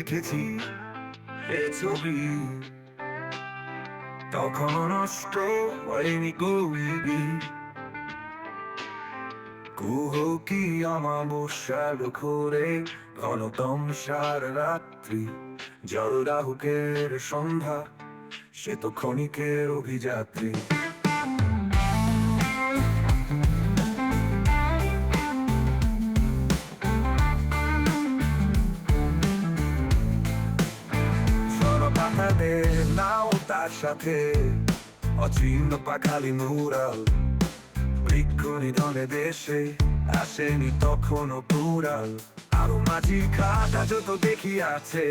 দেখেছি এ ছবি, তখন নষ্ট হয়নি গুলি। কুহকি অমাবস্যার ঘোরে ঘনতমসার রাত্রি, জল রাহুকের সন্ধ্যা, সে তো ক্ষণিকের অভিযাত্রী। পাখাদের নাও তার সাথে অচিহ্ন পাখালি মুরাল, বৃক্ষ নিধনে দেশে আসেনি তখনও পুরাল। আরো মাঝি খাটা যত দেখিয়াছে,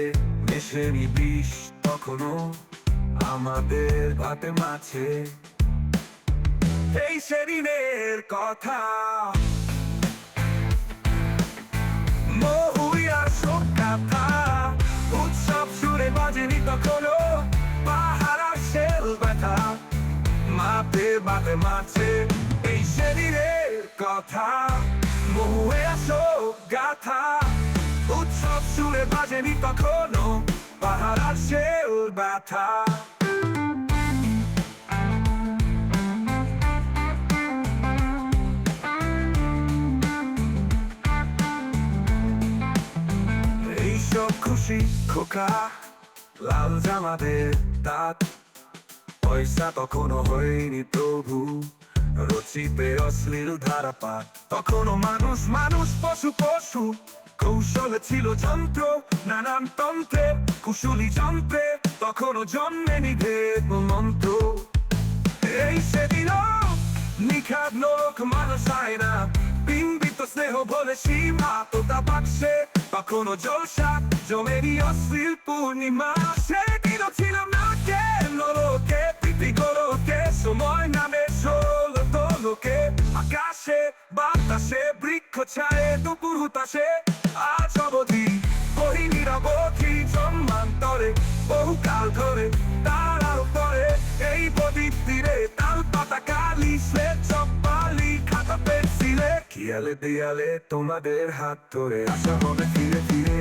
মেশেনি বিষ তখনও আমাদের ভাতে মাছে। এই সেদিনের কথা মহুয়ার শোক গাথা, উৎসব সুরে বাজেনি তখনও পাহাড়ার শেল ব্যথা, মাপে বাতে মাছে। এই সেদিনের কথা মহুয়ার শোক গাথা, উৎসব সুরে বাজেনি তখনও পাহাড়ার শেল ব্যথা। এইসব খুশি খোকা লাল জামাদের দাঁত, পয়সা তখনও হয়নি তবু রচিতে অশ্লীল ধারাপাত। তখনও মানুষ মানুষ পশু পশু, কৌশলে ছিল যন্ত্র নানান তন্ত্রে, কুশলী যন্ত্রে তখনও জন্মেনি ভেদ মন্ত্র। এই সেদিনও নিখাদ লোক মানুষ হয় না, বিম্বিত স্নেহ বলে সীমা তোতা বাক্সে তখনও জলসা জমেনি অশ্লীল পূর্ণিমা। সেদিনও ছিলাম না কে নরকে প্রীতি গোলকে, সময় নামে ষোল দোলকে, আকাশে বাতাসে বৃক্ষ ছায়ে দুপুর হুতাশে। আজ অবধি বহি নিরবধি জন্মান্তরে বহুকাল ধরে তারার উপরে এই বদ্বীপ তীরে তাল পাতা কালি শ্বেত চপ্পালি খাতা পেন্সিলে, খেয়ালে দেয়ালে তোমাদের হাত ধরে আসা হবে ফিরে ফিরে।